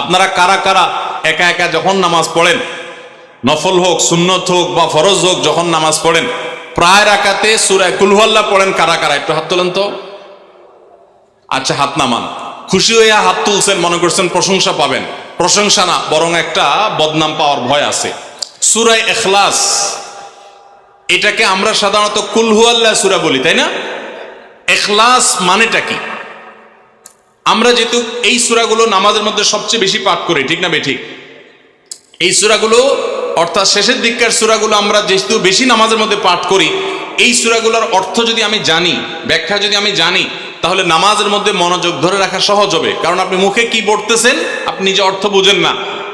আপনারা কারা কারা একা একা যখন নামাজ পড়েন, নফল হোক সুন্নত হোক বা ফরজ হোক, যখন নামাজ পড়েন প্রায় রাকাতে সূরা কুল হুয়াল্লাহ পড়েন কারা কারা? একটু হাত তোলেন তো। আচ্ছা, হাত নামান। খুশি হইয়া হাত তুলছেন, মনে করছেন প্রশংসা পাবেন। প্রশংসা না, বরং একটা বদনাম পাওয়ার ভয় আছে। সূরা ইখলাস, এটাকে আমরা সাধারণত কুল হুয়াল্লাহ সূরা বলি, তাই না? ইখলাস মানেটা কি? আমরা যেহেতু এই সূরাগুলো নামাজের মধ্যে সবচেয়ে বেশি পাঠ করি, ঠিক না বেঠিক? এই সূরাগুলো অর্থাৎ শেষের দিককার সূরাগুলো আমরা যেহেতু বেশি নামাজের মধ্যে পাঠ করি, এই সূরাগুলোর অর্থ যদি আমি জানি, ব্যাখ্যা যদি আমি জানি, তাহলে নামাজের মধ্যে মনোযোগ ধরে রাখা সহজ হবে। কারণ আপনি মুখে কি পড়তেছেন আপনি নিজে অর্থ বুঝেন না,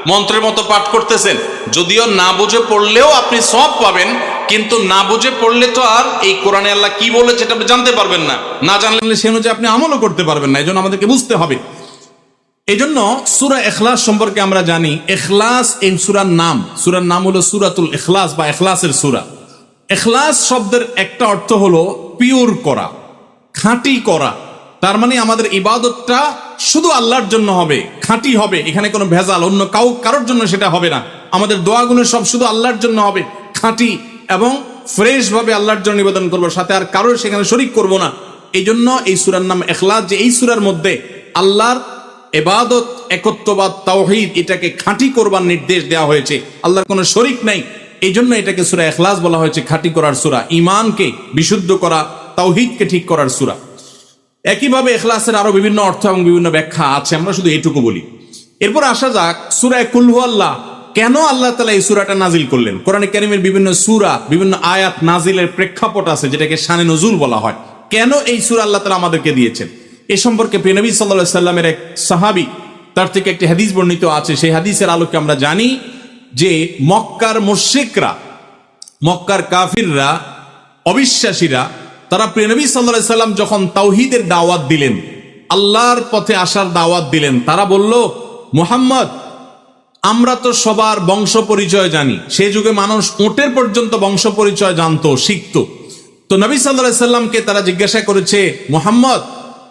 মন্ত্রের মতো পাঠ করতেছেন। যদিও না বুঝে পড়লেও আপনি সওয়াব পাবেন, কিন্তু না বুঝে পড়লে তো আর এই কোরআনে আল্লাহ কি বলেছে এটা আপনি জানতে পারবেন না। না জানলে সে অনুযায়ী আপনি আমলও করতে পারবেন না। এই জন্য আমাদেরকে বুঝতে হবে। এই জন্য সূরা ইখলাস সম্পর্কে আমরা জানি। ইখলাস এই সূরার নাম, সূরার নাম হলো সূরাতুল ইখলাস বা ইখলাসের সূরা। ইখলাস শব্দের একটা অর্থ হলো পিওর করা, খাঁটি করা। তার মানে আমাদের ইবাদতটা শুধু আল্লাহর জন্য হবে, খাঁটি হবে, এখানে কোনো ভেজাল অন্য কারোর জন্য সেটা হবে না। আমাদের দোয়াগুলো সব শুধু আল্লাহর জন্য হবে, খাঁটি এবং ফ্রেশ ভাবে আল্লাহর জন্য নিবেদন করবো, সাথে আর কারোর সেখানে শরীক করব না। এই জন্য এই সূরার নাম ইখলাস, যে এই সূরার মধ্যে আল্লাহর ইবাদত, একত্ববাদ, তাওহীদ, এটাকে খাঁটি করবার নির্দেশ দেওয়া হয়েছে। আল্লাহর কোনো শরীক নাই, এই জন্য এটাকে সূরা ইখলাস বলা হয়েছে, খাঁটি করার সূরা, ঈমানকে বিশুদ্ধ করা, তাওহীদকে ঠিক করার সূরা। একইভাবে ইখলাসের আরো বিভিন্ন অর্থ এবং বিভিন্ন ব্যাখ্যা আছে, আমরা শুধু এটুকু বলি। এরপর আসা যাক সূরা কুল হুয়াল্লাহ। কেন আল্লাহ তাআলা এই সূরাটা নাজিল করলেন? কোরআনে কারীমের বিভিন্ন সূরা, বিভিন্ন আয়াত নাজিলের প্রেক্ষাপট আছে, যেটাকে শানে নুজুল বলা হয়। কেন এই সূরা আল্লাহ তাআলা আমাদেরকে দিয়েছেন, এ সম্পর্কে প্রিয় নবী সাল্লাল্লাহু আলাইহি সাল্লামের এক সাহাবী, তার থেকে একটি হাদিস বর্ণিত আছে। সেই হাদিসের আলোকে আমরা জানি যে মক্কার মুশরিকরা, মক্কার কাফিররা, অবিশ্বাসীরা, তারা প্রিয় নবী সাল্লাল্লাহু আলাইহি সাল্লাম যখন তাওহীদের দাওয়াত দিলেন, আল্লাহর পথে আসার দাওয়াত দিলেন, তারা বলল, মুহাম্মদ, আমরা তো সবার বংশ পরিচয় জানি। সেই যুগে মানুষ উটের পর্যন্ত বংশ পরিচয় জানতো, শিখতো। তো নবী সাল্লাল্লাহু আলাইহি সাল্লামকে তারা জিজ্ঞাসা করেছে, মুহাম্মদ,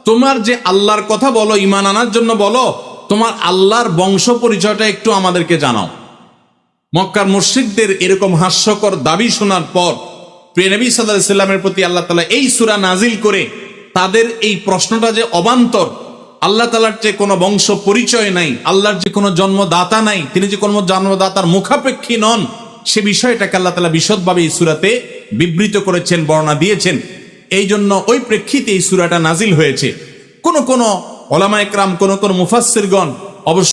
তোমার যে আল্লাহর কথা বলো, ঈমান আনার জন্য বলো, তোমার আল্লাহর বংশ পরিচয়টা একটু আমাদেরকে জানাও। মক্কার মুশরিকদের এরকম হাস্যকর দাবি শোনার পর প্রিয় নবী সাল্লাল্লাহু আলাইহি সাল্লামের প্রতি আল্লাহ তাআলা এই সূরা নাজিল করে তাদের এই প্রশ্নটা যে অবান্তর, আল্লাহ তাআলার যে কোনো বংশ পরিচয় নাই, আল্লাহর যে কোনো জন্মদাতা নাই, তিনি যে কোনো জন্মদাতার মুখাপেক্ষী নন, সে বিষয়টাকে আল্লাহ তাআলা বিশদভাবে এই সূরাতে বিবৃত করেছেন, বর্ণনা দিয়েছেন। এই জন্য ওই প্রেক্ষিতে এই সূরাটা নাজিল হয়েছে। কোন কোন উলামা ইকরাম, কোন কোন মুফাসসিরগণ অবশ্য